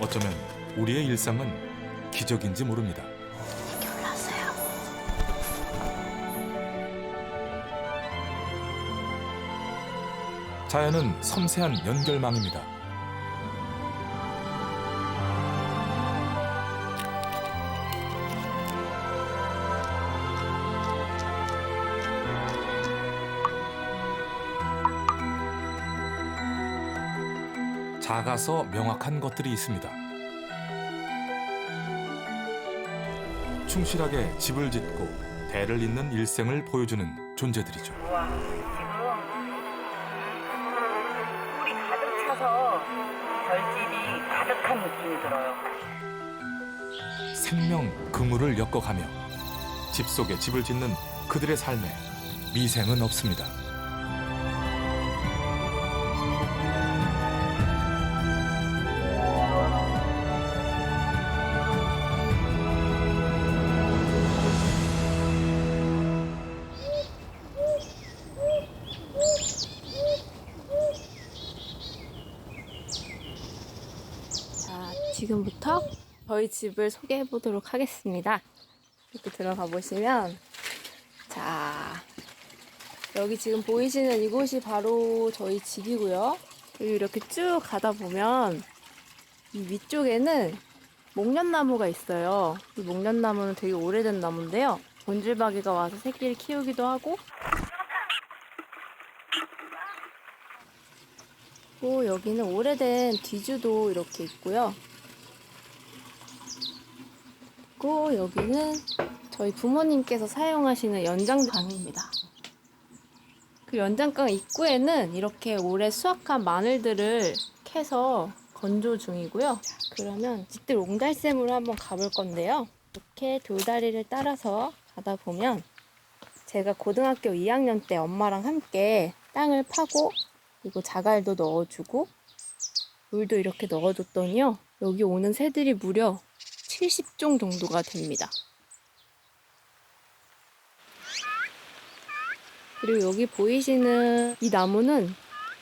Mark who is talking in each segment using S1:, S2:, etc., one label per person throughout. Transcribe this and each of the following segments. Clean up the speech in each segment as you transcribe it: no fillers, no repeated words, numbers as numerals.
S1: 어쩌면 우리의 일상은 기적인지 모릅니다.
S2: 이렇게 올라왔어요.
S1: 자연은 섬세한 연결망입니다. 작아서 명확한 것들이 있습니다. 충실하게 집을 짓고 대를 잇는 일생을 보여주는 존재들이죠.
S3: 우와, 지금 꿀이 가득 차서 별집이 가득한 느낌이 들어요.
S1: 생명 그물을 엮어가며 집 속에 집을 짓는 그들의 삶에 미생은 없습니다.
S2: 자, 지금부터 저희 집을 소개해 보도록 하겠습니다. 이렇게 들어가 보시면, 자, 여기 지금 보이시는 이곳이 바로 저희 집이고요. 그리고 이렇게 쭉 가다 보면 이 위쪽에는 목련나무가 있어요. 이 목련나무는 되게 오래된 나무인데요. 곤질박이가 와서 새끼를 키우기도 하고, 또 여기는 오래된 뒤주도 이렇게 있고요. 그리고 여기는 저희 부모님께서 사용하시는 연장강입니다. 그 연장강 입구에는 이렇게 올해 수확한 마늘들을 캐서 건조 중이고요. 그러면 집들 옹달샘으로 한번 가볼 건데요. 이렇게 돌다리를 따라서 가다 보면 제가 고등학교 2학년 때 엄마랑 함께 땅을 파고 그리고 자갈도 넣어주고 물도 이렇게 넣어줬더니요. 여기 오는 새들이 무려 70종 정도가 됩니다. 그리고 여기 보이시는 이 나무는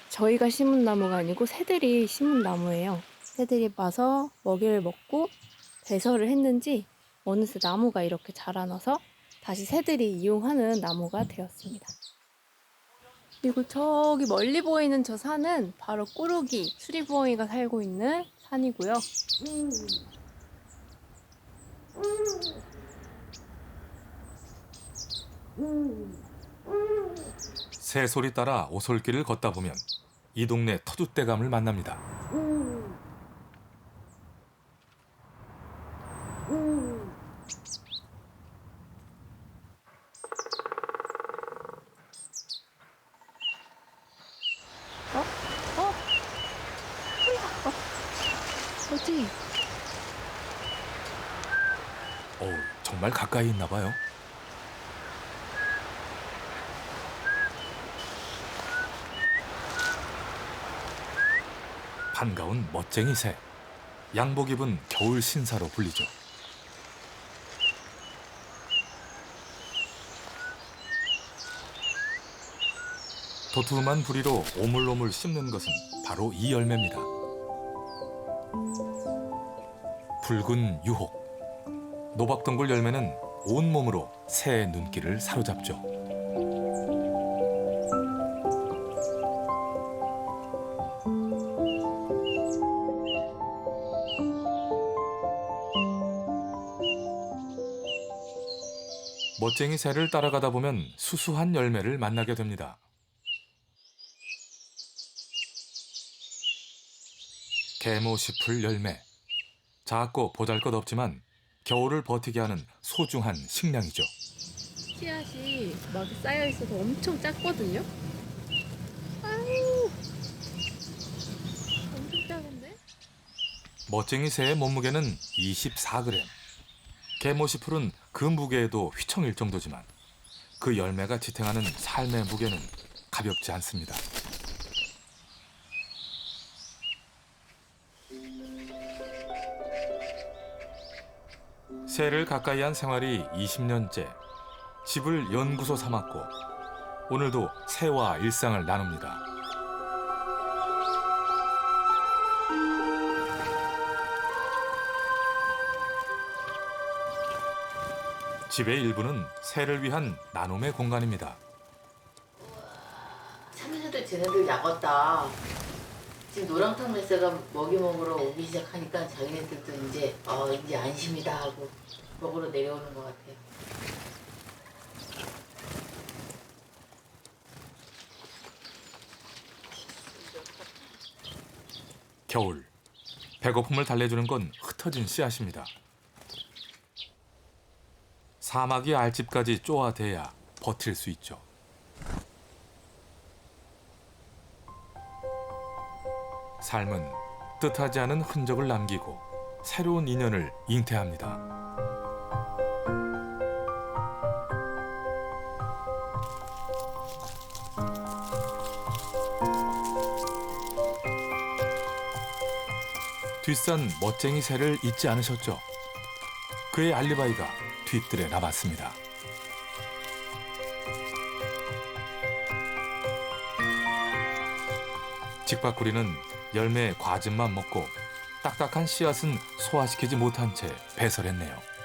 S2: 저희가 심은 나무가 아니고 새들이 심은 나무예요. 새들이 와서 먹이를 먹고 배설을 했는지 어느새 나무가 이렇게 자라나서 다시 새들이 이용하는 나무가 되었습니다. 그리고 저기 멀리 보이는 저 산은 바로 꾸루기, 수리부엉이가 살고 있는 산이고요.
S1: 새소리 따라 오솔길을 걷다 보면 이 동네 터줏대감을 만납니다.
S2: 어디?
S1: 정말 가까이 있나 봐요. 반가운 멋쟁이 새. 양복 입은 겨울 신사로 불리죠. 도톰한 부리로 오물오물 씹는 것은 바로 이 열매입니다. 붉은 유혹. 노박덩굴 열매는 온몸으로 새의 눈길을 사로잡죠. 멋쟁이 새를 따라가다 보면 수수한 열매를 만나게 됩니다. 개모시풀 열매. 작고 보잘것없지만 겨울을 버티게 하는 소중한 식량이죠.
S2: 씨앗이 막 쌓여 있어서 엄청 작거든요. 아유, 엄청 작은데?
S1: 멋쟁이 새의 몸무게는 24g. 개모시풀은 그 무게에도 휘청일 정도지만 그 열매가 지탱하는 삶의 무게는 가볍지 않습니다. 새를 가까이 한 생활이 20년째. 집을 연구소 삼았고 오늘도 새와 일상을 나눕니다. 집의 일부는 새를 위한 나눔의 공간입니다.
S4: 참새도 쟤네들 약었다. 지금 노랑탕 뱃새가 먹이 먹으러 오기 시작하니까 자기네들도 이제 안심이다 하고 먹으러 내려오는 것 같아요.
S1: 겨울, 배고픔을 달래주는 건 흩어진 씨앗입니다. 사마귀 알집까지 쪼아대야 버틸 수 있죠. 삶은 뜻하지 않은 흔적을 남기고 새로운 인연을 잉태합니다. 뒷산 멋쟁이 새를 잊지 않으셨죠? 그의 알리바이가 뒤뜰에 남았습니다. 직박구리는 열매의 과즙만 먹고 딱딱한 씨앗은 소화시키지 못한 채 배설했네요.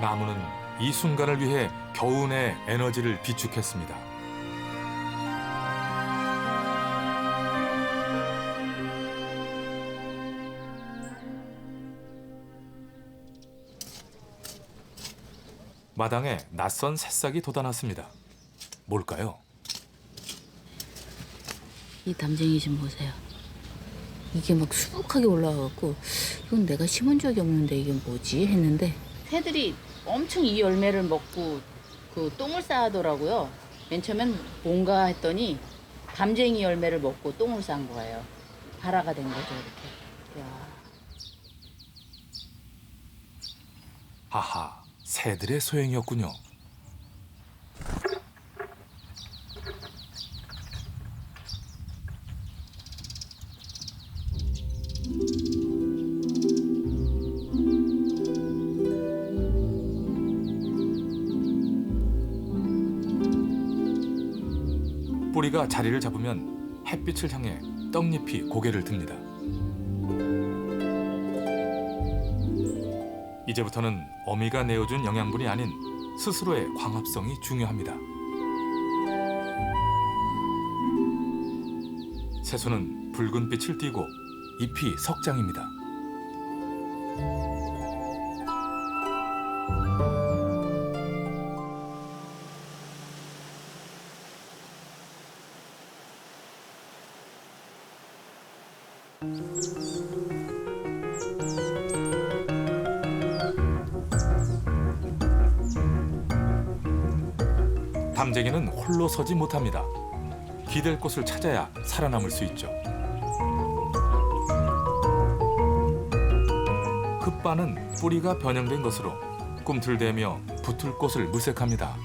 S1: 나무는 이 순간을 위해 겨우내 에너지를 비축했습니다. 마당에 낯선 새싹이 돋아났습니다. 뭘까요?
S4: 이 담쟁이 좀 보세요. 이게 막 수북하게 올라와갖고 이건 내가 심은 적이 없는데 이게 뭐지 했는데 새들이 엄청 이 열매를 먹고 그 똥을 싸더라고요. 맨 처음엔 뭔가 했더니 담쟁이 열매를 먹고 똥을 싼 거예요. 발화가 된 거죠, 이렇게. 이야.
S1: 하하, 새들의 소행이었군요. 뿌리가 자리를 잡으면 햇빛을 향해 떡잎이 고개를 듭니다. 이제부터는 어미가 내어준 영양분이 아닌 스스로의 광합성이 중요합니다. 새소는 붉은 빛을 띠고 잎이 석장입니다. 담쟁이는 홀로 서지 못합니다. 기댈 곳을 찾아야 살아남을 수 있죠. 흙바는 뿌리가 변형된 것으로 꿈틀대며 붙을 곳을 물색합니다.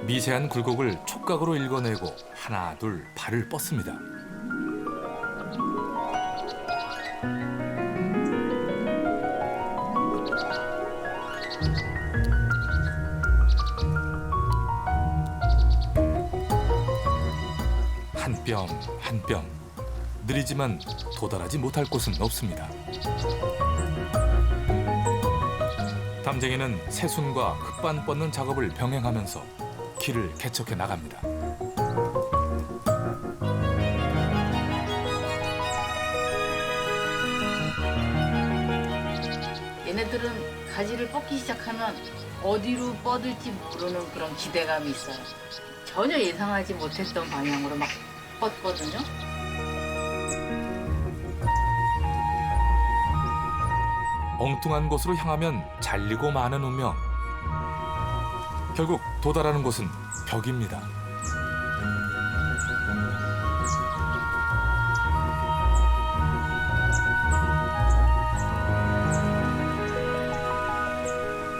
S1: 미세한 굴곡을 촉각으로 읽어내고 하나 둘 발을 뻗습니다. 한 뼘 한 뼘 느리지만 도달하지 못할 곳은 없습니다. 담쟁이는 새순과 흙반 뻗는 작업을 병행하면서 길을 개척해 나갑니다.
S4: 얘네들은 가지를 뻗기 시작하면 어디로 뻗을지 모르는 그런 기대감이 있어요. 전혀 예상하지 못했던 방향으로 막 뻗거든요.
S1: 엉뚱한 곳으로 향하면 잘리고 마는 운명. 결국 도달하는 곳은 벽입니다.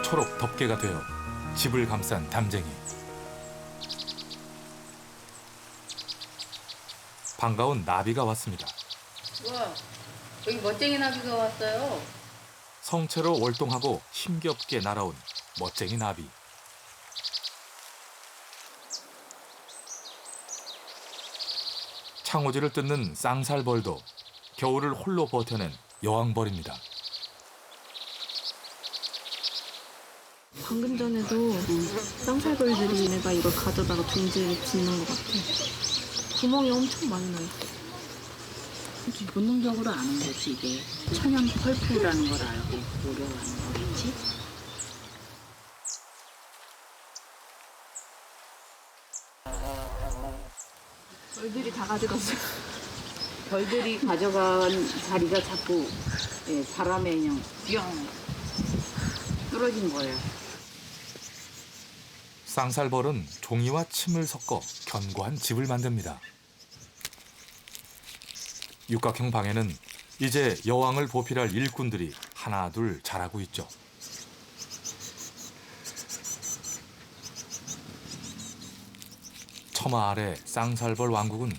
S1: 초록 덮개가 되어 집을 감싼 담쟁이. 반가운 나비가 왔습니다.
S4: 우와, 여기 멋쟁이 나비가 왔어요.
S1: 성체로 월동하고 힘겹게 날아온 멋쟁이 나비. 창호지를 뜯는 쌍살벌도 겨울을 홀로 버텨낸 여왕벌입니다.
S2: 방금 전에도 쌍살벌들이 내가 이걸 가져다가 둥지를 짓는 것 같아. 구멍이 엄청 많이 나요.
S4: 본능적으로 아는 거지 이게. 천연 펄프라는 걸 알고 노력하는 거겠지.
S2: 벌들이 다 가져갔어요.
S4: 벌들이 가져간 자리가 자꾸 바람에 그냥 뿅 떨어진 거예요.
S1: 쌍살벌은 종이와 침을 섞어 견고한 집을 만듭니다. 육각형 방에는 이제 여왕을 보필할 일꾼들이 하나둘 자라고 있죠. 처마 아래 쌍살벌 왕국은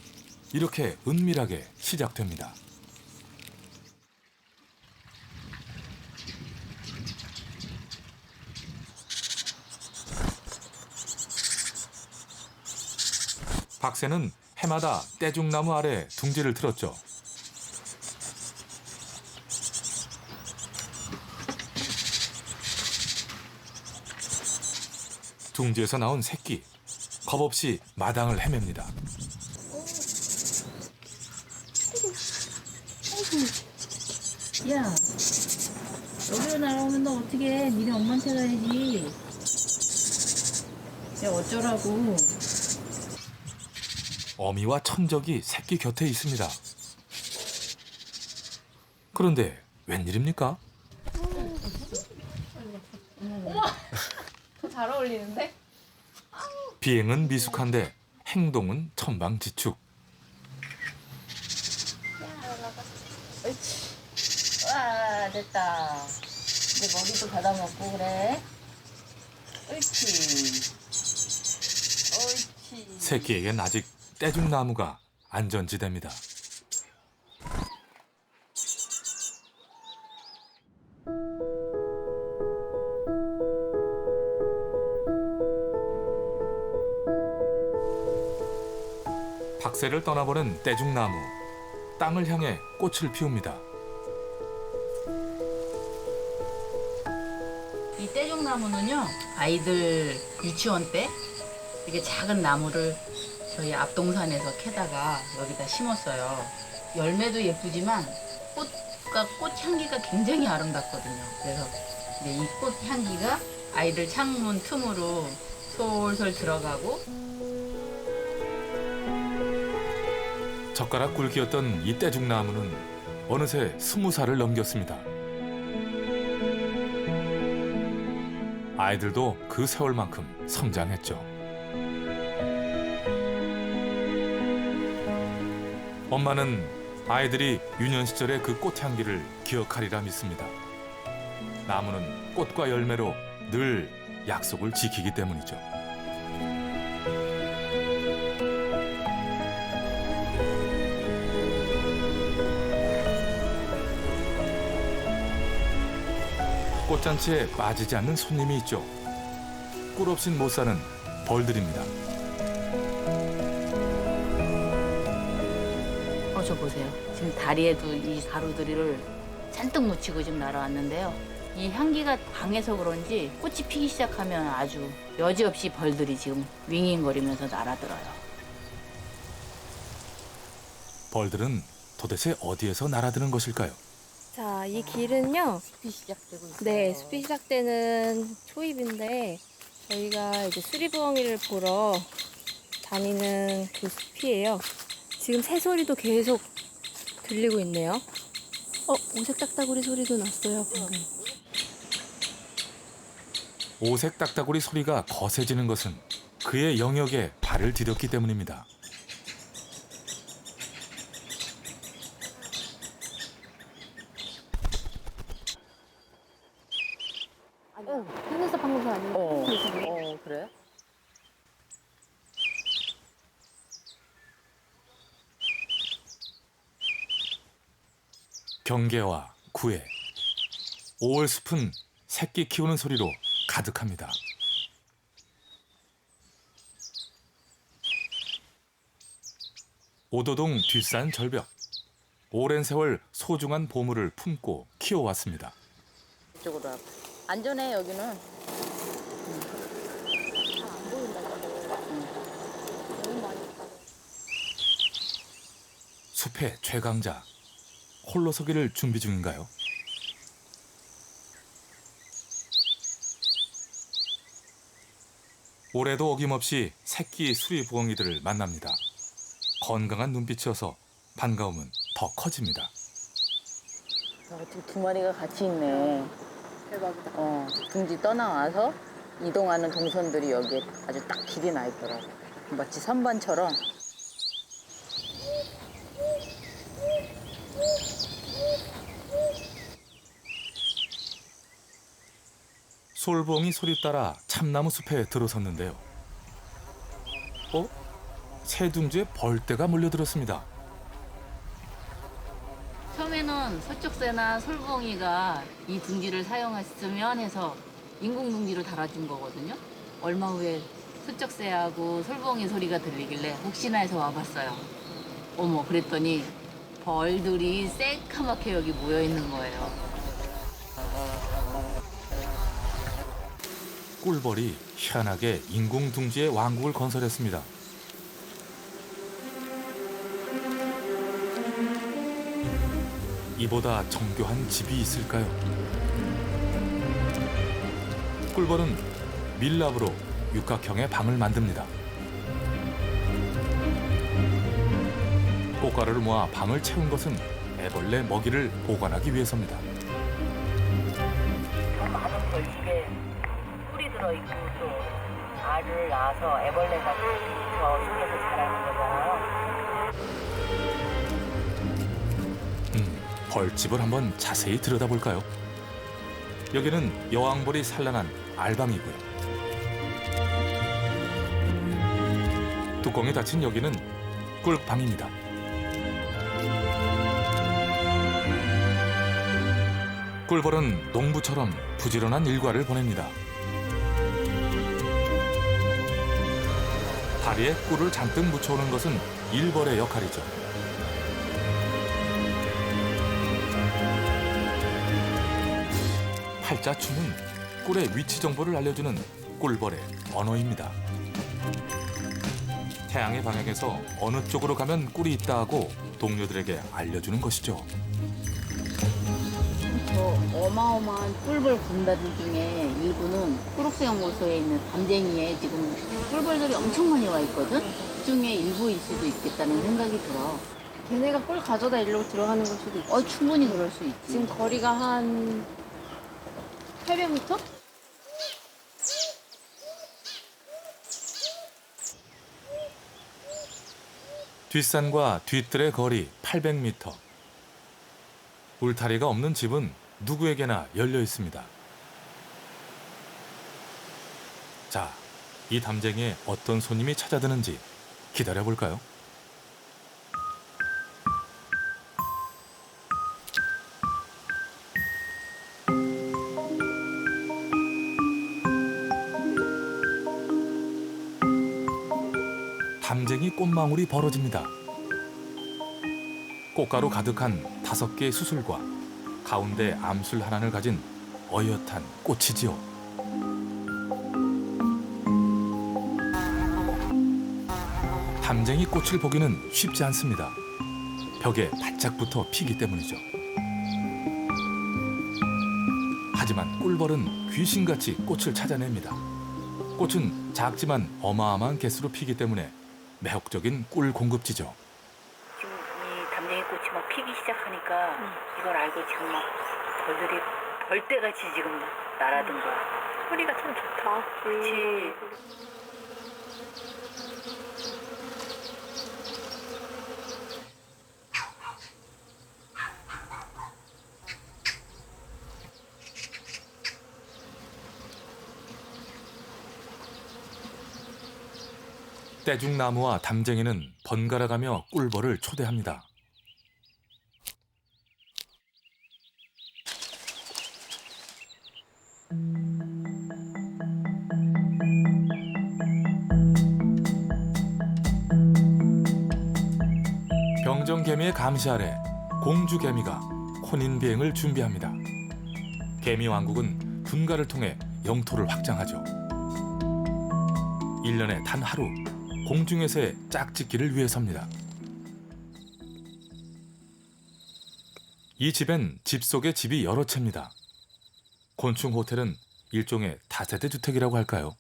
S1: 이렇게 은밀하게 시작됩니다. 박새는 해마다 떼죽나무 아래 둥지를 틀었죠. 둥지에서 나온 새끼, 겁없이 마당을 헤맵니다.
S4: 야, 여기로 날아오면 너 어떻게 해? 니네 엄마한테 가야지. 야, 어쩌라고.
S1: 어미와 천적이 새끼 곁에 있습니다. 그런데 웬일입니까?
S2: 잘 어울리는데?
S1: 비행은 미숙한데 행동은 천방지축.
S4: 옳지. 와, 됐다. 이제 머리도 받아먹고 그래. 옳지. 옳지.
S1: 새끼에겐 아직 떼죽나무가 안전지대입니다. 박새를 떠나보는 떼죽나무. 땅을 향해 꽃을 피웁니다.
S4: 이 떼죽나무는요, 아이들 유치원 때 이렇게 작은 나무를 저희 앞동산에서 캐다가 여기다 심었어요. 열매도 예쁘지만 꽃 향기가 굉장히 아름답거든요. 그래서 이제 이 꽃 향기가 아이들 창문 틈으로 솔솔 들어가고.
S1: 젓가락 굵기였던 이 떼죽나무는 어느새 20살을 넘겼습니다. 아이들도 그 세월만큼 성장했죠. 엄마는 아이들이 유년 시절의 그 꽃향기를 기억하리라 믿습니다. 나무는 꽃과 열매로 늘 약속을 지키기 때문이죠. 꽃잔치에 빠지지 않는 손님이 있죠. 꿀 없인 못 사는 벌들입니다.
S4: 저 보세요. 지금 다리에도 이 가루들이를 잔뜩 묻히고 지금 날아왔는데요. 이 향기가 강해서 그런지 꽃이 피기 시작하면 아주 여지없이 벌들이 지금 윙윙거리면서 날아들어요.
S1: 벌들은 도대체 어디에서 날아드는 것일까요?
S2: 자, 이 길은요.
S4: 숲이 시작되고 있어요.
S2: 네, 숲이 시작되는 초입인데 저희가 이제 수리부엉이를 보러 다니는 그 숲이에요. 지금 새소리도 계속 들리고 있네요. 오색 딱따구리 소리도 났어요, 방금.
S1: 오색 딱따구리 소리가 거세지는 것은 그의 영역에 발을 디뎠기 때문입니다.
S2: 하늘에서 방금 그 아니에요?
S4: 그래?
S1: 경계와 구애, 5월 숲은 새끼 키우는 소리로 가득합니다. 오도동 뒷산 절벽. 오랜 세월 소중한 보물을 품고 키워왔습니다.
S4: 이쪽으로 와봐. 안전해 여기는.
S1: 숲의 최강자. 홀로 서기를 준비 중인가요? 올해도 어김없이 새끼 수리부엉이들을 만납니다. 건강한 눈빛이어서 반가움은 더 커집니다.
S4: 지금 두 마리가 같이 있네.
S2: 대박이다.
S4: 둥지 떠나와서 이동하는 동선들이 여기에 아주 딱 길이 나 있더라고. 마치 선반처럼.
S1: 솔봉이 소리 따라 참나무 숲에 들어섰는데요. 새 둥지에 벌떼가 몰려들었습니다.
S4: 처음에는 서쪽새나 솔봉이가 이 둥지를 사용했으면 해서 인공둥지를 달아준 거거든요. 얼마 후에 서쪽새하고 솔봉이 소리가 들리길래 혹시나 해서 와봤어요. 어머, 그랬더니 벌들이 새카맣게 여기 모여 있는 거예요.
S1: 꿀벌이 희한하게 인공둥지에 왕국을 건설했습니다. 이보다 정교한 집이 있을까요? 꿀벌은 밀랍으로 육각형의 방을 만듭니다. 꽃가루를 모아 방을 채운 것은 애벌레 먹이를 보관하기 위해서입니다.
S3: 저 많은 벌집에 꿀이 들어있고 또 알을 낳아서 애벌레가 저 속에서 자라는 거잖아요.
S1: 벌집을 한번 자세히 들여다볼까요? 여기는 여왕벌이 산란한 알방이고요. 뚜껑이 닫힌 여기는 꿀방입니다. 꿀벌은 농부처럼 부지런한 일과를 보냅니다. 다리에 꿀을 잔뜩 묻혀오는 것은 일벌의 역할이죠. 팔자춤은 꿀의 위치 정보를 알려주는 꿀벌의 언어입니다. 태양의 방향에서 어느 쪽으로 가면 꿀이 있다 하고 동료들에게 알려주는 것이죠.
S4: 저 어마어마한 꿀벌 군단들 중에 일부는 초록새 연구소에 있는 담쟁이에 지금 꿀벌들이 엄청 많이 와 있거든? 그 중에 일부일 수도 있겠다는 생각이 들어.
S2: 걔네가 꿀 가져다 일로 들어가는 걸 수도 있지.
S4: 충분히 그럴 수 있지.
S2: 지금 거리가 한 800m?
S1: 뒷산과 뒤뜰의 거리 800m. 울타리가 없는 집은 누구에게나 열려 있습니다. 자, 이 담쟁이에 어떤 손님이 찾아드는지 기다려볼까요? 담쟁이 꽃망울이 벌어집니다. 꽃가루 가득한 5개의 수술과 가운데 암술 하나를 가진 어엿한 꽃이지요. 담쟁이 꽃을 보기는 쉽지 않습니다. 벽에 바짝 붙어 피기 때문이죠. 하지만 꿀벌은 귀신같이 꽃을 찾아냅니다. 꽃은 작지만 어마어마한 개수로 피기 때문에 매혹적인 꿀 공급지죠.
S3: 지금 이 담쟁이 꽃이 막 피기 시작하니까 이걸 알고 지금 막 벌들이 벌떼같이 지금 날아든 거야.
S2: 소리가 참 좋다.
S3: 그렇지.
S1: 떼죽나무와 담쟁이는 번갈아가며 꿀벌을 초대합니다. 병정개미의 감시 아래 공주개미가 혼인 비행을 준비합니다. 개미 왕국은 분가를 통해 영토를 확장하죠. 1년에 단 하루 공중에서의 짝짓기를 위해서입니다. 이 집엔 집 속에 집이 여러 채입니다. 곤충 호텔은 일종의 다세대 주택이라고 할까요?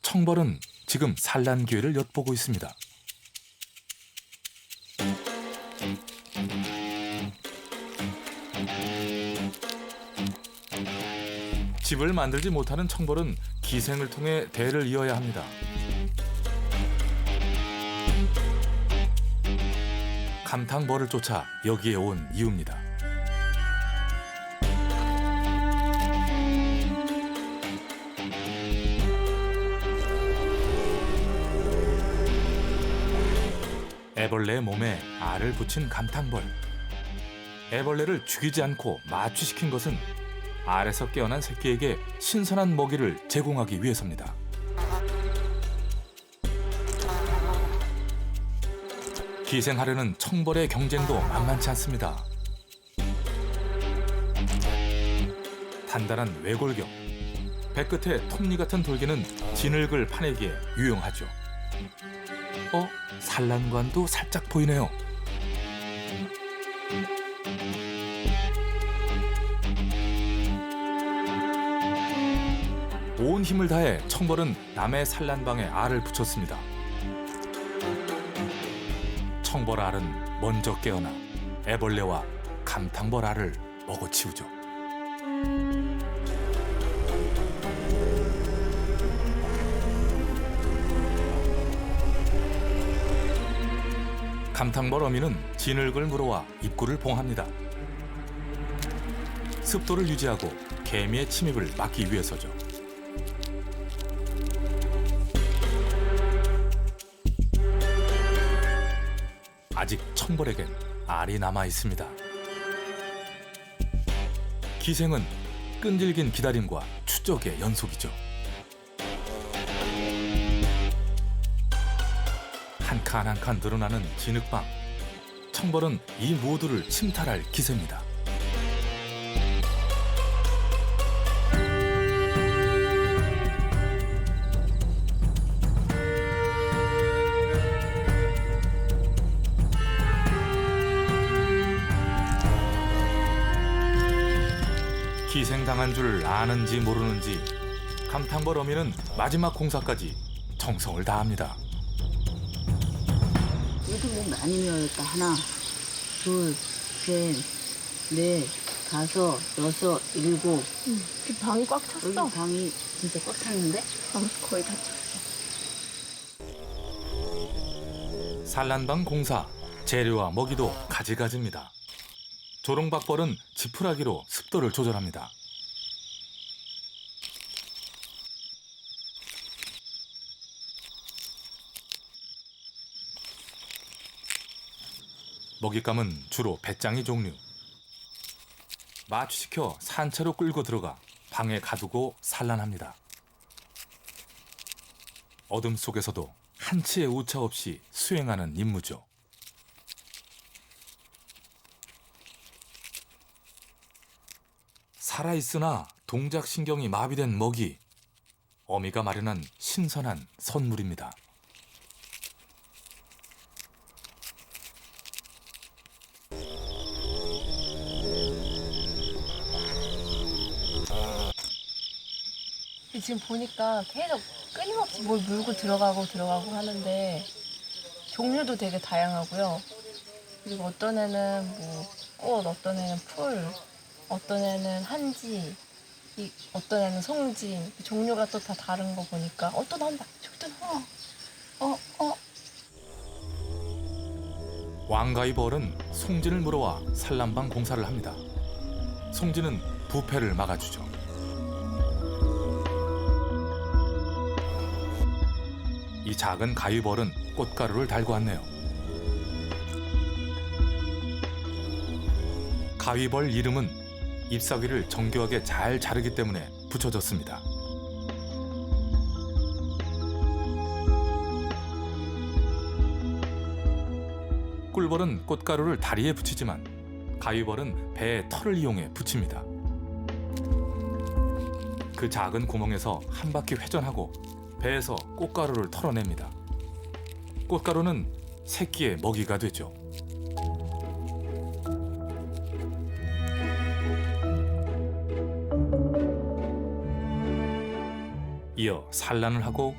S1: 청벌은 지금 산란 기회를 엿보고 있습니다. 집을 만들지 못하는 청벌은 기생을 통해 대를 이어야 합니다. 감탕벌을 쫓아 여기에 온 이유입니다. 애벌레의 몸에 알을 붙인 감탕벌. 애벌레를 죽이지 않고 마취시킨 것은 알에서 깨어난 새끼에게 신선한 먹이를 제공하기 위해서입니다. 기생하려는 청벌의 경쟁도 만만치 않습니다. 단단한 외골격, 배끝에 톱니 같은 돌기는 진흙을 파내기에 유용하죠. 산란관도 살짝 보이네요. 온 힘을 다해 청벌은 남의 산란방에 알을 붙였습니다. 청벌 알은 먼저 깨어나 애벌레와 감탕벌 알을 먹어치우죠. 감탕벌 어미는 진흙을 물어와 입구를 봉합니다. 습도를 유지하고 개미의 침입을 막기 위해서죠. 아직 청벌에겐 알이 남아 있습니다. 기생은 끈질긴 기다림과 추적의 연속이죠. 한 칸 한 칸 늘어나는 진흙방. 청벌은 이 모두를 침탈할 기세입니다. 기생당한 줄 아는지 모르는지 감탕벌 어미는 마지막 공사까지 정성을 다합니다.
S4: 이렇게 뭐 많이 메어있다. 하나, 둘, 셋, 넷, 다섯, 여섯, 일곱.
S2: 방이 꽉
S4: 여기
S2: 찼어.
S4: 방이 진짜 꽉 찼는데?
S2: 방 거의 다 찼어.
S1: 산란방 공사, 재료와 먹이도 가지가지입니다. 조롱박벌은 지푸라기로 습도를 조절합니다. 먹잇감은 주로 배짱이 종류. 마취시켜 산채로 끌고 들어가 방에 가두고 산란합니다. 어둠 속에서도 한치의 오차 없이 수행하는 임무죠. 살아있으나 동작신경이 마비된 먹이. 어미가 마련한 신선한 선물입니다.
S2: 지금 보니까 계속 끊임없이 뭘 물고 들어가고 하는데 종류도 되게 다양하고요. 그리고 어떤 애는 뭐 꽃, 어떤 애는 풀, 어떤 애는 한지, 어떤 애는 송지. 종류가 또 다 다른 거 보니까 또 나온다. 저기 또 나와.
S1: 왕가의 벌은 송진을 물어와 산란방 공사를 합니다. 송진은 부패를 막아주죠. 이 작은 가위벌은 꽃가루를 달고 왔네요. 가위벌 이름은 잎사귀를 정교하게 잘 자르기 때문에 붙여졌습니다. 꿀벌은 꽃가루를 다리에 붙이지만 가위벌은 배의 털을 이용해 붙입니다. 그 작은 구멍에서 한 바퀴 회전하고 배에서 꽃가루를 털어냅니다. 꽃가루는 새끼의 먹이가 되죠. 이어 산란을 하고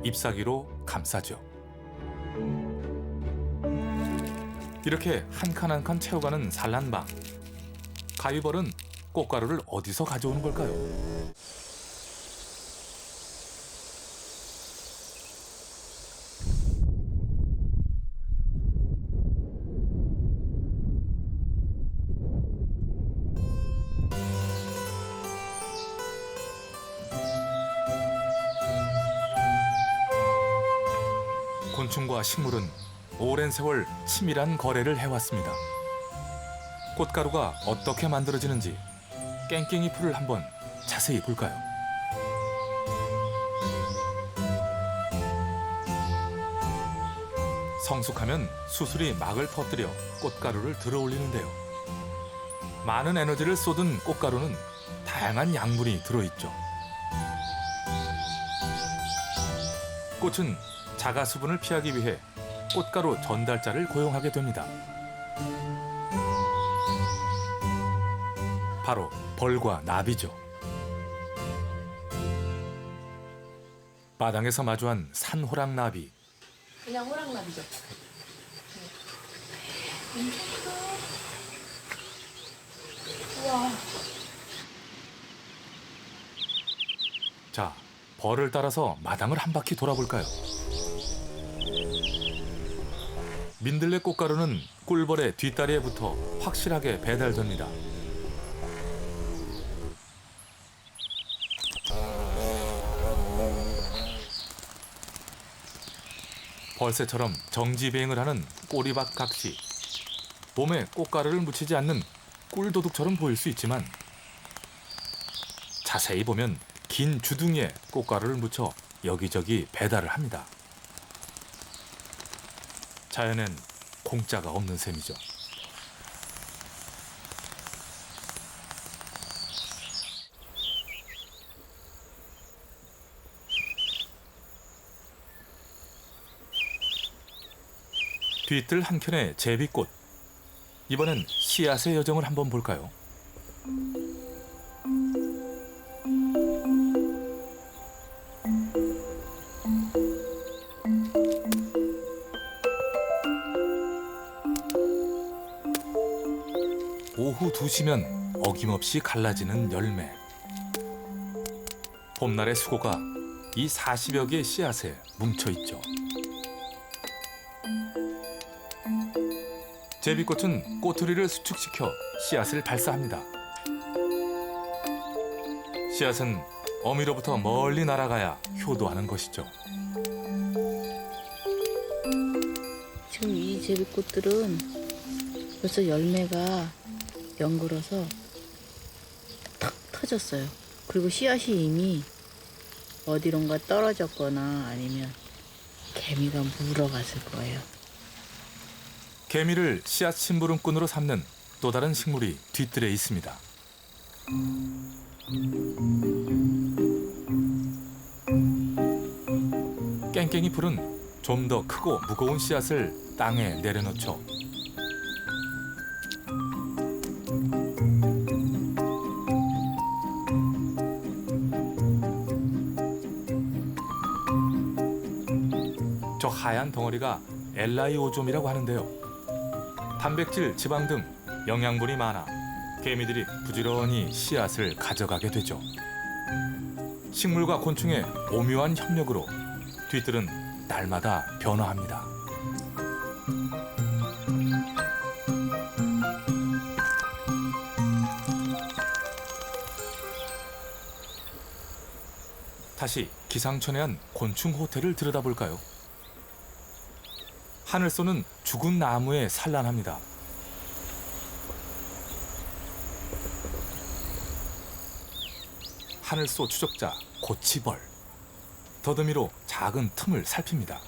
S1: 잎사귀로 감싸죠. 이렇게 한 칸 한 칸 채워가는 산란방. 가위벌은 꽃가루를 어디서 가져오는 걸까요? 곤충과 식물은 오랜 세월 치밀한 거래를 해왔습니다. 꽃가루가 어떻게 만들어지는지 깽깽이 풀을 한번 자세히 볼까요? 성숙하면 수술이 막을 퍼뜨려 꽃가루를 들어올리는데요. 많은 에너지를 쏟은 꽃가루는 다양한 양분이 들어있죠. 꽃은 자가 수분을 피하기 위해 꽃가루 전달자를 고용하게 됩니다. 바로 벌과 나비죠. 마당에서 마주한 산호랑나비.
S2: 그냥 호랑나비죠. 우와.
S1: 자, 벌을 따라서 마당을 한 바퀴 돌아볼까요? 민들레 꽃가루는 꿀벌의 뒷다리에 붙어 확실하게 배달됩니다. 벌새처럼 정지비행을 하는 꼬리박 각시. 몸에 꽃가루를 묻히지 않는 꿀도둑처럼 보일 수 있지만 자세히 보면 긴 주둥이에 꽃가루를 묻혀 여기저기 배달을 합니다. 자연엔 공짜가 없는 셈이죠. 뒤뜰 한켠의 제비꽃. 이번엔 씨앗의 여정을 한번 볼까요? 오후 2시면 어김없이 갈라지는 열매. 봄날의 수고가 이 40여 개의 씨앗에 뭉쳐있죠. 제비꽃은 꼬투리를 수축시켜 씨앗을 발사합니다. 씨앗은 어미로부터 멀리 날아가야 효도하는 것이죠.
S4: 지금 이 제비꽃들은 벌써 열매가 연글어서 탁 터졌어요. 그리고 씨앗이 이미 어디론가 떨어졌거나 아니면 개미가 물어갔을 거예요.
S1: 개미를 씨앗 심부름꾼으로 삼는 또 다른 식물이 뒤뜰에 있습니다. 깽깽이 풀은 좀 더 크고 무거운 씨앗을 땅에 내려놓죠. 저 하얀 덩어리가 엘라이오좀이라고 하는데요. 단백질, 지방 등 영양분이 많아 개미들이 부지런히 씨앗을 가져가게 되죠. 식물과 곤충의 오묘한 협력으로 뒤뜰은 날마다 변화합니다. 다시 기상천외 한 곤충 호텔을 들여다볼까요? 하늘소는 죽은 나무에 산란합니다. 하늘소 추적자 고치벌. 더듬이로 작은 틈을 살핍니다.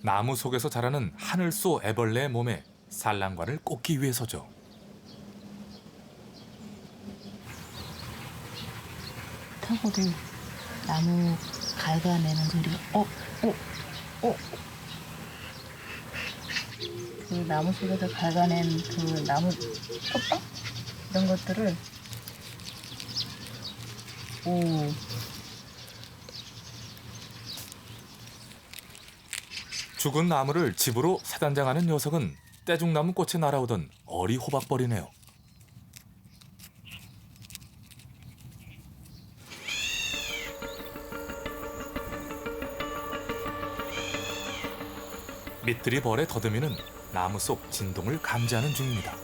S1: 나무 속에서 자라는 하늘소 애벌레의 몸에 산란관을 꽂기 위해서죠.
S4: 타고도 나무 갉아내는 소리. 그 나무 속에서 갉아낸 그 나무 꽃빵 이런 것들을
S1: 죽은 나무를 집으로 사단장하는 녀석은 떼죽나무 꽃에 날아오던 어리 호박벌이네요. 밑들이 벌의 더듬이는 나무 속 진동을 감지하는 중입니다.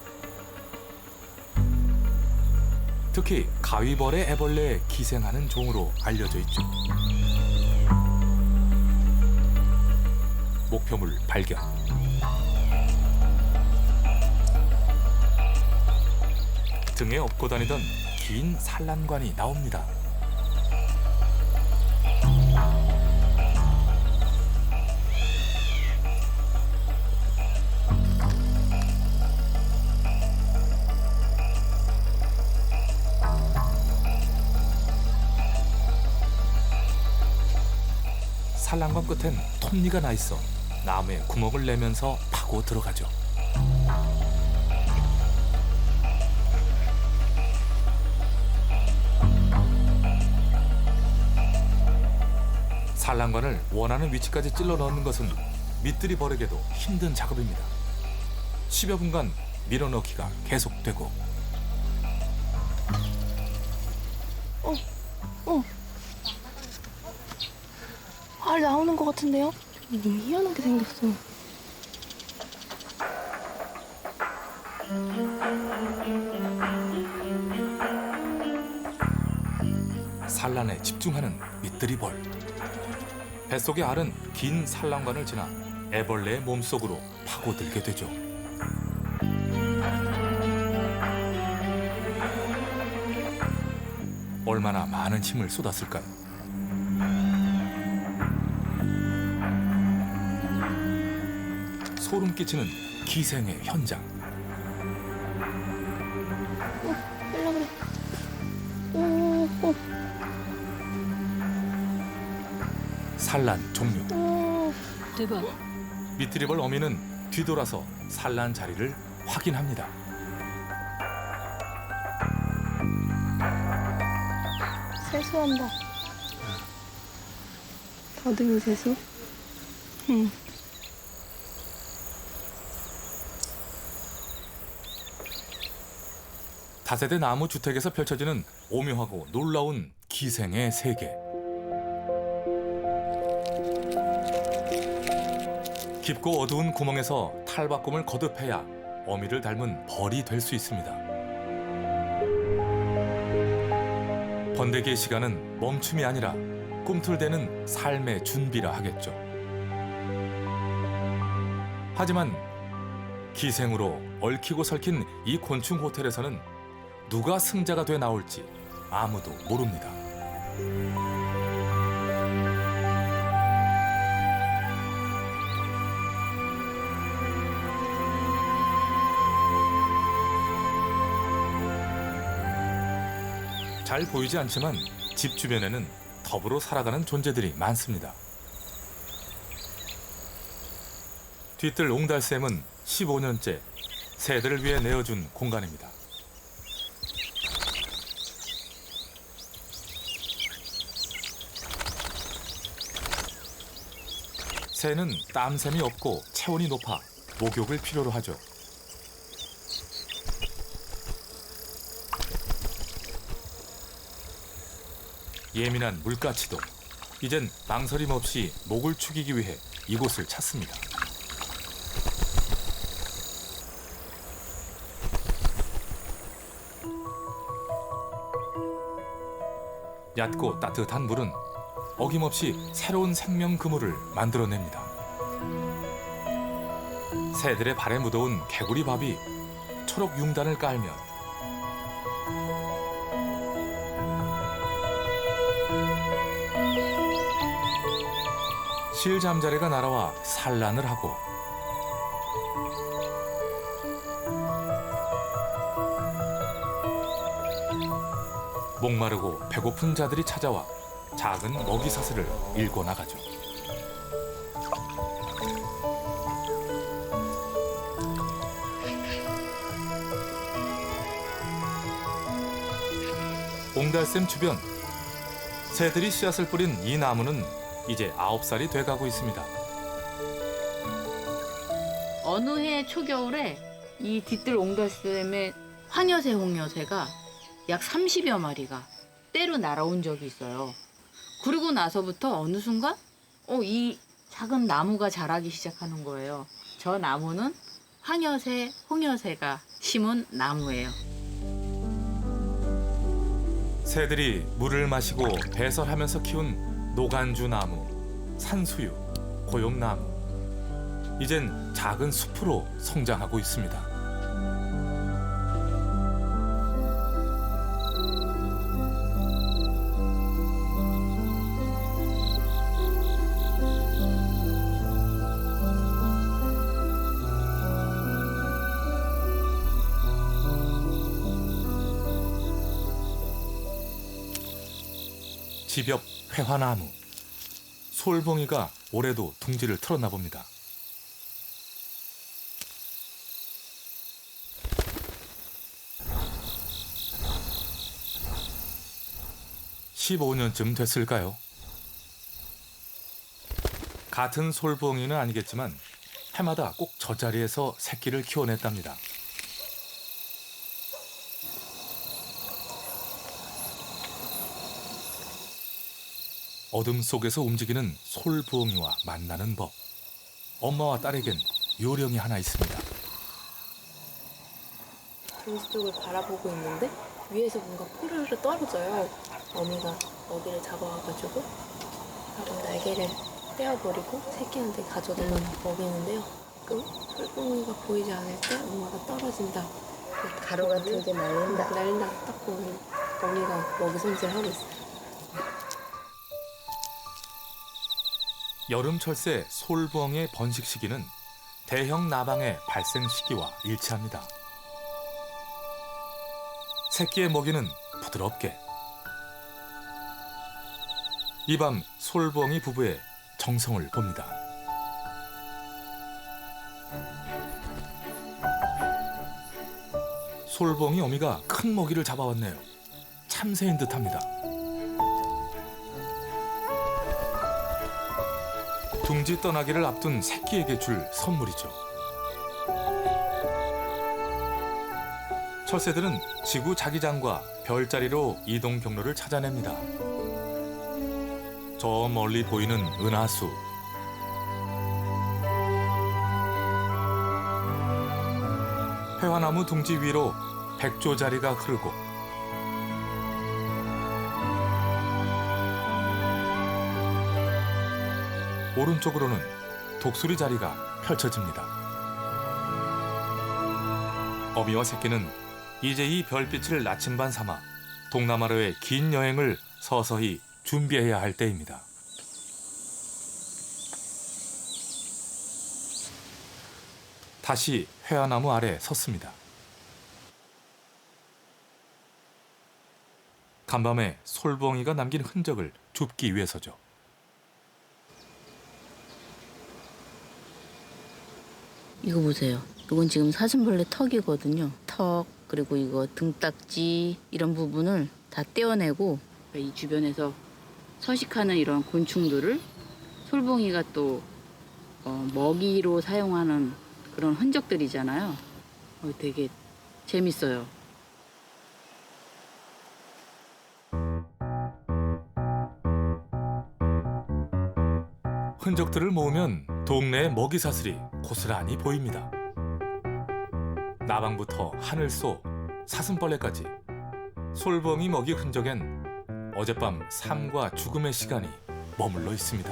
S1: 특히 가위벌의 애벌레에 기생하는 종으로 알려져 있죠. 목표물 발견. 등에 업고 다니던 긴 산란관이 나옵니다. 산란관 끝엔 톱니가 나 있어 나무에 구멍을 내면서 파고 들어가죠. 산란관을 원하는 위치까지 찔러 넣는 것은 밑들이 벌에게도 힘든 작업입니다. 10여 분간 밀어넣기가 계속되고
S2: 알 나오는 것 같은데요? 너무 희한하게 생겼어.
S1: 산란에 집중하는 밑들이 벌. 뱃속의 알은 긴 산란관을 지나 애벌레의 몸속으로 파고들게 되죠. 얼마나 많은 힘을 쏟았을까요? 소름 끼치는 기생의 현장.
S2: 끌려 그래. 오.
S1: 산란 종료.
S4: 대박.
S1: 밑드리벌 어미는 뒤돌아서 산란 자리를 확인합니다.
S2: 세수한다. 더듬이 세수? 응.
S1: 다세대 나무 주택에서 펼쳐지는 오묘하고 놀라운 기생의 세계. 깊고 어두운 구멍에서 탈바꿈을 거듭해야 어미를 닮은 벌이 될 수 있습니다. 번데기의 시간은 멈춤이 아니라 꿈틀대는 삶의 준비라 하겠죠. 하지만 기생으로 얽히고 설킨 이 곤충 호텔에서는 누가 승자가 돼 나올지 아무도 모릅니다. 잘 보이지 않지만 집 주변에는 더불어 살아가는 존재들이 많습니다. 뒤뜰 옹달샘은 15년째 새들을 위해 내어준 공간입니다. 새는 땀샘이 없고 체온이 높아 목욕을 필요로 하죠. 예민한 물가치도 이젠 망설임 없이 목을 축이기 위해 이곳을 찾습니다. 얕고 따뜻한 물은 어김없이 새로운 생명 그물을 만들어냅니다. 새들의 발에 묻어온 개구리 밥이 초록 융단을 깔면 sil 잠자리가 날아와 산란을 하고 목마르고 배고픈 자들이 찾아와 작은 먹이 사슬을 일궈 나가죠. 옹달샘 주변 새들이 씨앗을 뿌린 이 나무는 이제 9살이 돼가고 있습니다.
S4: 어느 해 초겨울에 이 뒤뜰 옹달샘에 황여새, 홍여새가 약 30여 마리가 때로 날아온 적이 있어요. 그리고 나서부터 어느 순간 이 작은 나무가 자라기 시작하는 거예요. 저 나무는 황여새, 홍여새가 심은 나무예요.
S1: 새들이 물을 마시고 배설하면서 키운 노간주 나무, 산수유, 고용나무. 이젠 작은 숲으로 성장하고 있습니다. 집 옆 회화나무. 솔봉이가 올해도 둥지를 틀었나 봅니다. (15년쯤) 됐을까요? 같은 솔봉이는 아니겠지만 해마다 꼭 저 자리에서 새끼를 키워냈답니다. 어둠 속에서 움직이는 솔부엉이와 만나는 법. 엄마와 딸에겐 요령이 하나 있습니다.
S2: 둥지 쪽을 바라보고 있는데 위에서 뭔가 푸르르 떨어져요. 어미가 먹이를 잡아와가지고 바로 날개를 떼어버리고 새끼한테 가져다 먹이는데요. 가끔 솔부엉이가 보이지 않을 때 엄마가 떨어진다.
S4: 가루 같은 게 날린다.
S2: 날린다 딱 보면 어미가 먹이 손질하고 있어요.
S1: 여름철새 솔부엉이의 번식 시기는 대형 나방의 발생 시기와 일치합니다. 새끼의 먹이는 부드럽게. 이 밤 솔부엉이 부부의 정성을 봅니다. 솔부엉이 어미가 큰 먹이를 잡아왔네요. 참새인 듯합니다. 둥지 떠나기를 앞둔 새끼에게 줄 선물이죠. 철새들은 지구 자기장과 별자리로 이동 경로를 찾아냅니다. 저 멀리 보이는 은하수. 회화나무 둥지 위로 백조자리가 흐르고 오른쪽으로는 독수리 자리가 펼쳐집니다. 어미와 새끼는 이제 이 별빛을 나침반 삼아 동남아로의 긴 여행을 서서히 준비해야 할 때입니다. 다시 회화나무 아래 섰습니다. 간밤에 솔봉이가 남긴 흔적을 줍기 위해서죠.
S4: 이거 보세요. 이건 지금 사슴벌레 턱이거든요. 턱, 그리고 이거 등딱지 이런 부분을 다 떼어내고 이 주변에서 서식하는 이런 곤충들을 솔봉이가 또 먹이로 사용하는 그런 흔적들이잖아요. 되게 재밌어요.
S1: 흔적들을 모으면 동네의 먹이 사슬이 고스란히 보입니다. 나방부터 하늘소, 사슴벌레까지 솔봉이 먹이 흔적엔 어젯밤 삶과 죽음의 시간이 머물러 있습니다.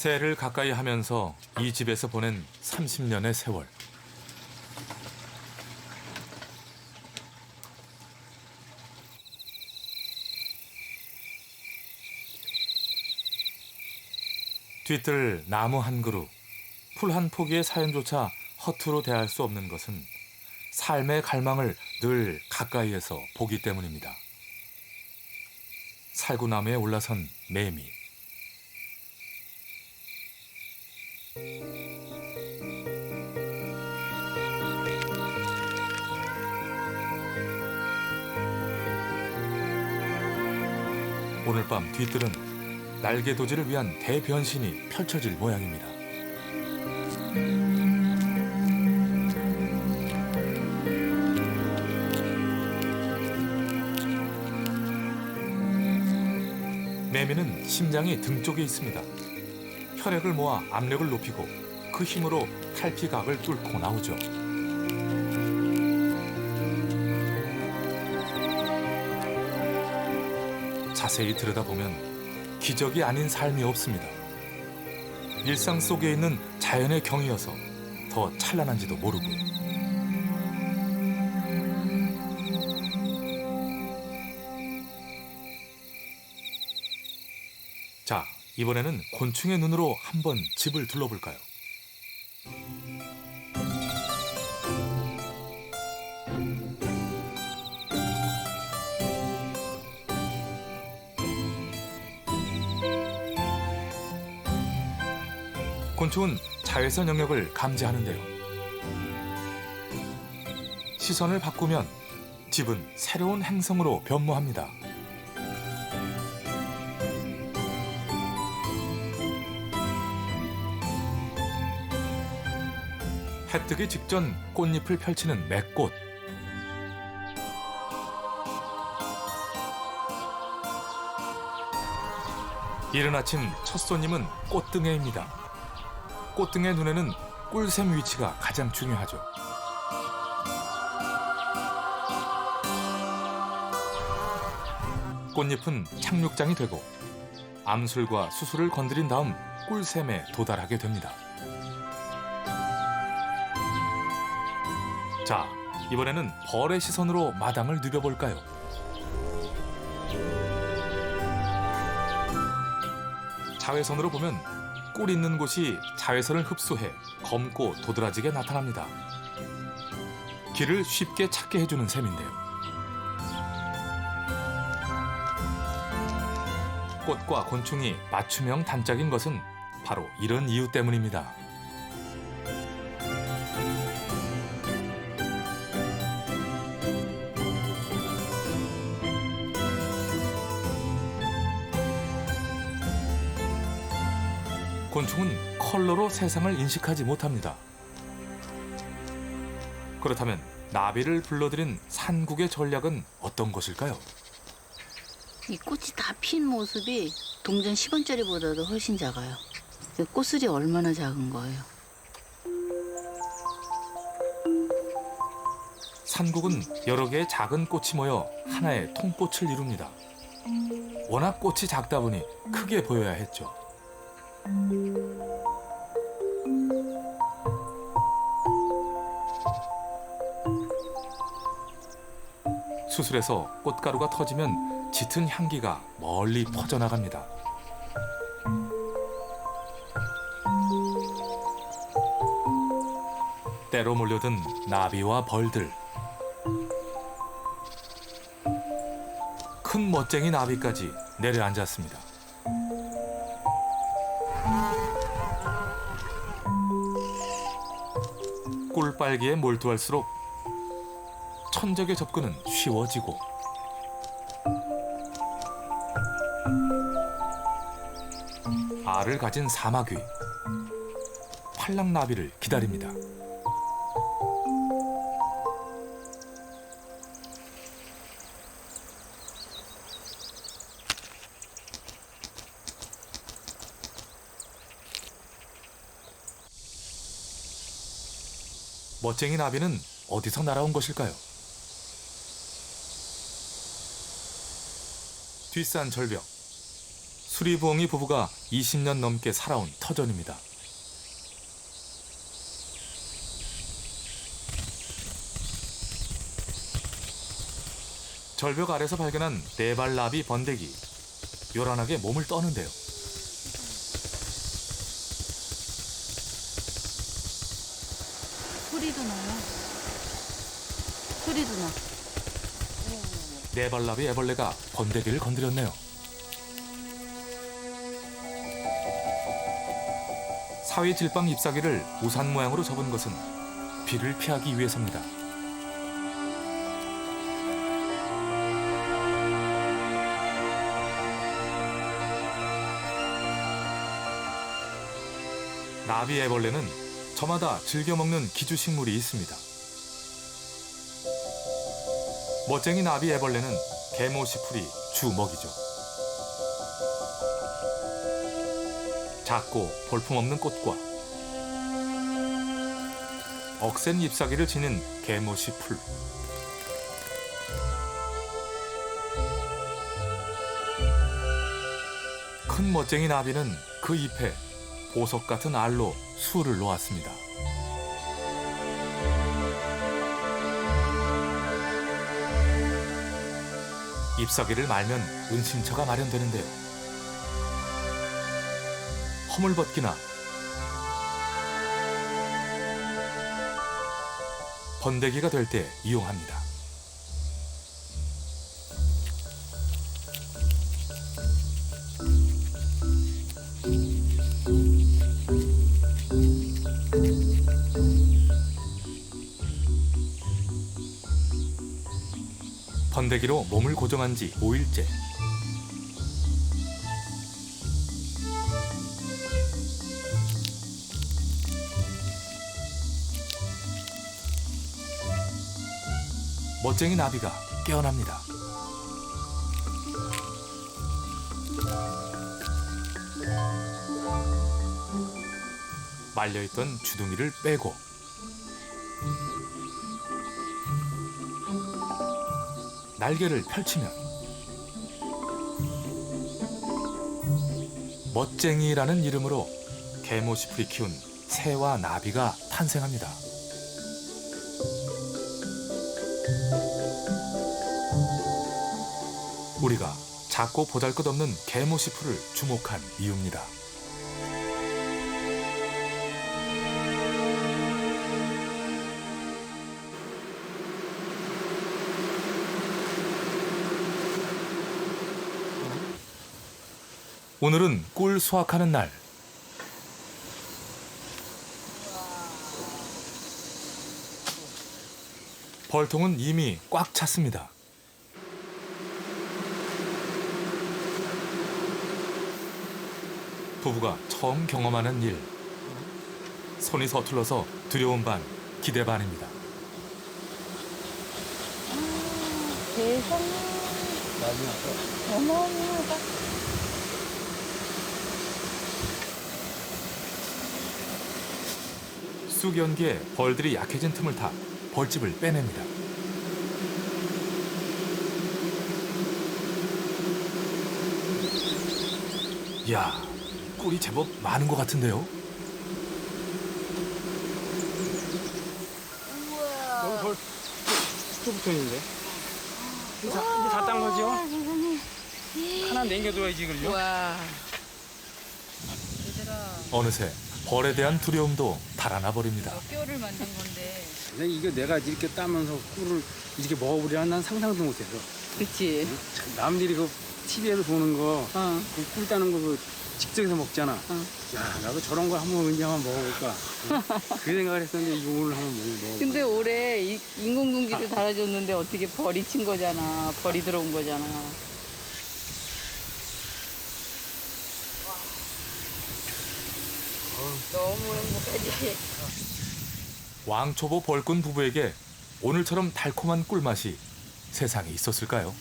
S1: 새를 가까이 하면서 이 집에서 보낸 30년의 세월. 뒤뜰 나무 한 그루, 풀 한 포기의 사연조차 허투루 대할 수 없는 것은 삶의 갈망을 늘 가까이에서 보기 때문입니다. 살구나무에 올라선 매미. 오늘 밤 뒤뜰은 날개도지를 위한 대변신이 펼쳐질 모양입니다. 매미는 심장이 등 쪽에 있습니다. 혈액을 모아 압력을 높이고 그 힘으로 탈피각을 뚫고 나오죠. 자세히 들여다보면 기적이 아닌 삶이 없습니다. 일상 속에 있는 자연의 경이어서 더 찬란한지도 모르고요. 자, 이번에는 곤충의 눈으로 한번 집을 둘러볼까요? 곤충은 자외선 영역을 감지하는데요. 시선을 바꾸면 집은 새로운 행성으로 변모합니다. 해 뜨기 직전 꽃잎을 펼치는 맥꽃. 이른 아침 첫 손님은 꽃등에입니다. 꽃등의 눈에는 꿀샘 위치가 가장 중요하죠. 꽃잎은 착륙장이 되고 암술과 수술을 건드린 다음 꿀샘에 도달하게 됩니다. 자, 이번에는 벌의 시선으로 마당을 누벼볼까요? 자외선으로 보면 꿀 있는 곳이 자외선을 흡수해 검고 도드라지게 나타납니다. 길을 쉽게 찾게 해주는 셈인데요. 꽃과 곤충이 맞춤형 단짝인 것은 바로 이런 이유 때문입니다. 곤충은 컬러로 세상을 인식하지 못합니다. 그렇다면 나비를 불러들인 산국의 전략은 어떤 것일까요?
S4: 이 꽃이 다 핀 모습이 동전 10원짜리보다도 훨씬 작아요. 꽃술이 얼마나 작은 거예요.
S1: 산국은 여러 개의 작은 꽃이 모여 하나의 통꽃을 이룹니다. 워낙 꽃이 작다 보니 크게 보여야 했죠. 수술해서 꽃가루가 터지면 짙은 향기가 멀리 퍼져나갑니다. 때로 몰려든 나비와 벌들. 큰 멋쟁이 나비까지 내려앉았습니다. 꿀빨기에 몰두할수록 천적의 접근은 쉬워지고 알을 가진 사마귀, 팔랑나비를 기다립니다. 멋쟁이 나비는 어디서 날아온 것일까요? 뒷산 절벽, 수리부엉이 부부가 20년 넘게 살아온 터전입니다. 절벽 아래서 발견한 네발나비 번데기. 요란하게 몸을 떠는데요.
S4: 소리도 나요. 소리도 나.
S1: 네발나비 애벌레가 번데기를 건드렸네요. 사위 질방 잎사귀를 우산 모양으로 접은 것은 비를 피하기 위해서입니다. 나비 애벌레는 저마다 즐겨 먹는 기주식물이 있습니다. 멋쟁이 나비 애벌레는 개모시풀이 주 먹이죠. 작고 볼품없는 꽃과 억센 잎사귀를 지닌 개모시풀. 큰 멋쟁이 나비는 그 잎에 보석 같은 알로 술을 놓았습니다. 잎사귀를 말면 은신처가 마련되는데요. 허물벗기나 번데기가 될 때 이용합니다. 번데기로 몸을 고정한 지 5일째. 멋쟁이 나비가 깨어납니다. 말려있던 주둥이를 빼고 날개를 펼치면 멋쟁이라는 이름으로 개모시풀이 키운 새와 나비가 탄생합니다. 우리가 작고 보잘것없는 개모시풀을 주목한 이유입니다. 오늘은 꿀 수확하는 날. 벌통은 이미 꽉 찼습니다. 부부가 처음 경험하는 일. 손이 서툴러서 두려움 반, 기대 반입니다.
S2: 세상에. 어머니가.
S1: 쑥 연기에 벌들이 약해진 틈을 타 벌집을 빼냅니다. 이야, 꿀이 제법 많은 것 같은데요?
S5: 여기 벌 또 붙어 있는데. 이제 다 딴 거죠? 하나 남겨둬야지 이걸요.
S4: 와.
S1: 어느새 벌에 대한 두려움도 달아나 버립니다.
S4: 뼈를 만든 건데.
S5: 근데 이거 내가 이렇게 따면서 꿀을 이렇게 먹어보려 난 상상도 못해서.
S4: 그치?
S5: 남들이 그 TV에서 보는 거,
S4: 어.
S5: 그 꿀 따는 거 그 직접해서 먹잖아. 야, 나도 저런 거 한번 언제 한번 먹어볼까. 그 생각을 했었는데 이거 오늘 한번 먹어볼까.
S4: 근데 올해 인공둥기를 달아줬는데 어떻게 벌이 친 거잖아. 벌이 들어온 거잖아. 너무 행복하지.
S1: 왕초보 벌꾼 부부에게 오늘처럼 달콤한 꿀맛이 세상에 있었을까요?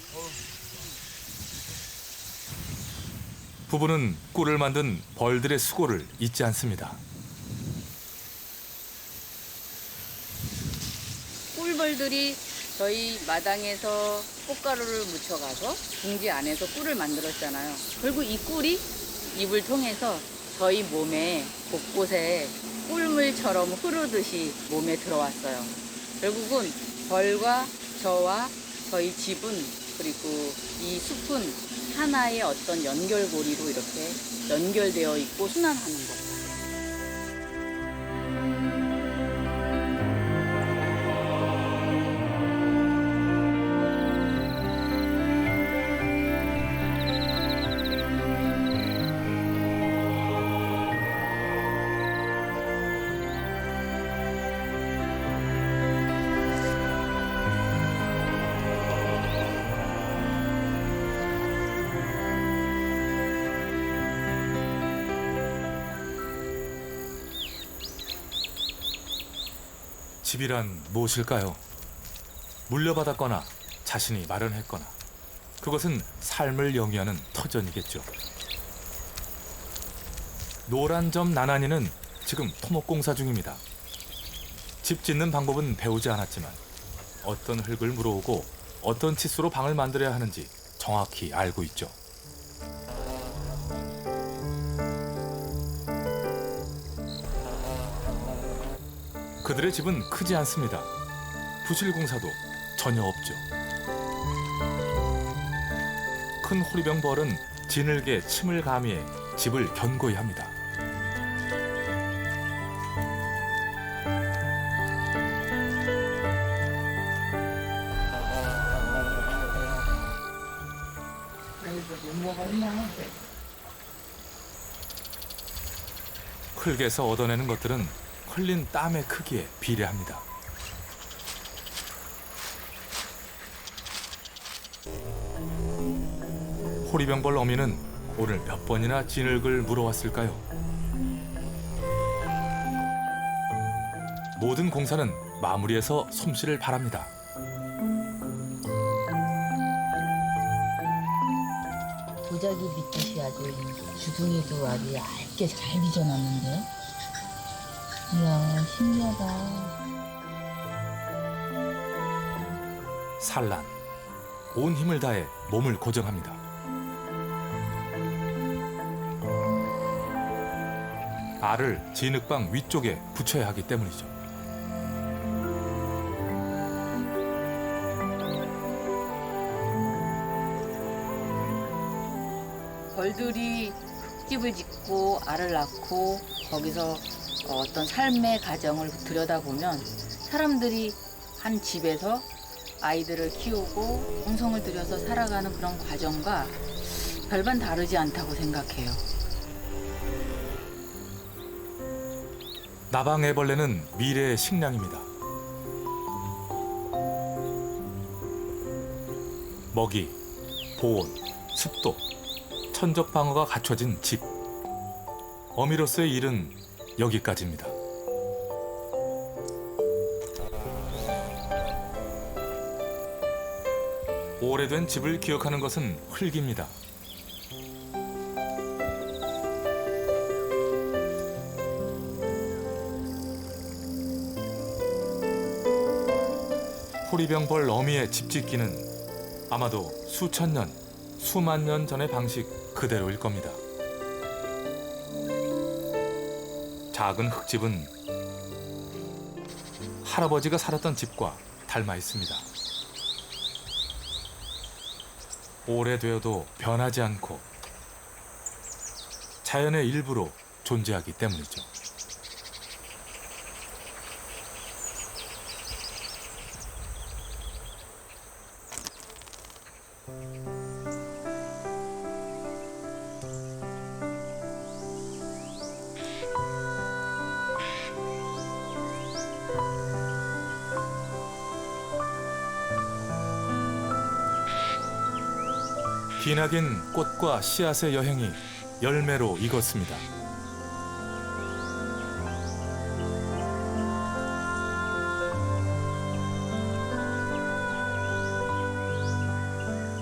S1: 부부는 꿀을 만든 벌들의 수고를 잊지 않습니다.
S4: 꿀벌들이 저희 마당에서 꽃가루를 묻혀가서 봉지 안에서 꿀을 만들었잖아요. 결국 이 꿀이 입을 통해서 저희 몸에 곳곳에 꿀물처럼 흐르듯이 몸에 들어왔어요. 결국은 벌과 저와 저희 집은 그리고 이 숲은 하나의 어떤 연결고리로 이렇게 연결되어 있고 순환하는 것.
S1: 집이란 무엇일까요? 물려받았거나 자신이 마련했거나 그것은 삶을 영위하는 터전이겠죠. 노란 점 나나니는 지금 토목공사 중입니다. 집 짓는 방법은 배우지 않았지만 어떤 흙을 물어오고 어떤 치수로 방을 만들어야 하는지 정확히 알고 있죠. 그들의 집은 크지 않습니다. 부실 공사도 전혀 없죠. 큰 호리병 벌은 지늘개 침을 가미해 집을 견고히 합니다. 흙에서 얻어내는 것들은 흘린 땀의 크기에 비례합니다. 호리병벌 어미는 오늘 몇 번이나 진흙을 물어왔을까요? 모든 공사는 마무리해서 솜씨를 바랍니다.
S4: 도자기 밑듯이 아주 주둥이도 아주 얇게 잘 빚어놨는데. 이야, 신기하다.
S1: 산란, 온 힘을 다해 몸을 고정합니다. 알을 진흙방 위쪽에 붙여야 하기 때문이죠.
S4: 벌들이 흙집을 짓고 알을 낳고 거기서 어떤 삶의 과정을 들여다보면 사람들이 한 집에서 아이들을 키우고 공성을 들여서 살아가는 그런 과정과 별반 다르지 않다고 생각해요.
S1: 나방애벌레는 미래의 식량입니다. 먹이, 보온, 습도, 천적 방어가 갖춰진 집. 어미로서의 일은 여기까지입니다. 오래된 집을 기억하는 것은 흙입니다. 호리병벌 어미의 집짓기는 아마도 수천 년, 수만 년 전의 방식 그대로일 겁니다. 작은 흙집은 할아버지가 살았던 집과 닮아 있습니다. 오래되어도 변하지 않고 자연의 일부로 존재하기 때문이죠. 기나긴 꽃과 씨앗의 여행이 열매로 익었습니다.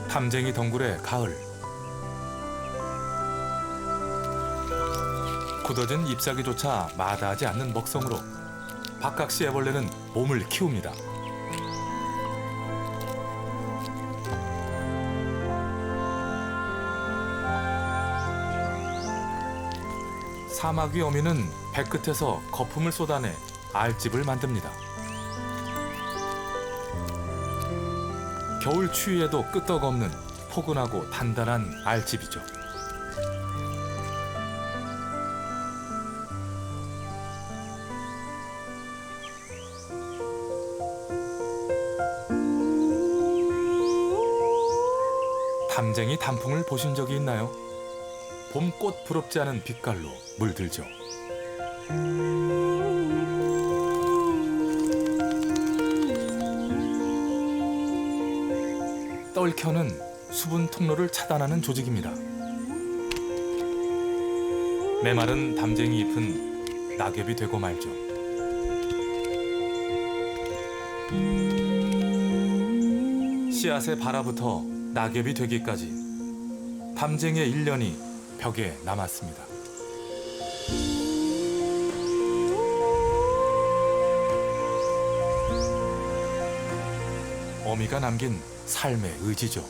S1: 탐쟁이 덩굴의 가을. 굳어진 잎사귀조차 마다하지 않는 먹성으로 박각시 애벌레는 몸을 키웁니다. 사막 위 어미는 배끝에서 거품을 쏟아내 알집을 만듭니다. 겨울 추위에도 끄떡없는 포근하고 단단한 알집이죠. 담쟁이 단풍을 보신 적이 있나요? 봄꽃 부럽지 않은 빛깔로 물들죠. 떨켜는 수분 통로를 차단하는 조직입니다. 메마른 담쟁이 잎은 낙엽이 되고 말죠. 씨앗의 발아부터 낙엽이 되기까지 담쟁이의 1년이 벽에 남았습니다. 어미가 남긴 삶의 의지죠.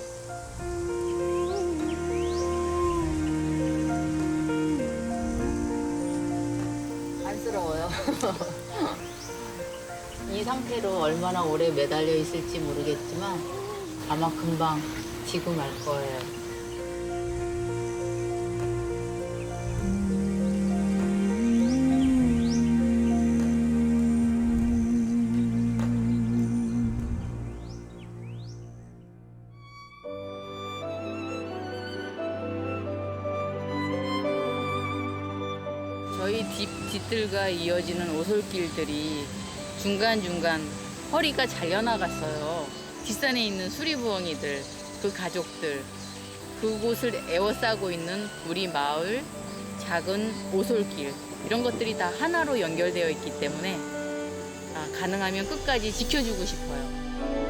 S4: 안쓰러워요. 이 상태로 얼마나 오래 매달려 있을지 모르겠지만 아마 금방 지고 말 거예요. 저희 뒤뜰과 이어지는 오솔길들이 중간중간 허리가 잘려나갔어요. 뒷산에 있는 수리부엉이들, 그 가족들, 그곳을 에워싸고 있는 우리 마을, 작은 오솔길 이런 것들이 다 하나로 연결되어 있기 때문에 가능하면 끝까지 지켜주고 싶어요.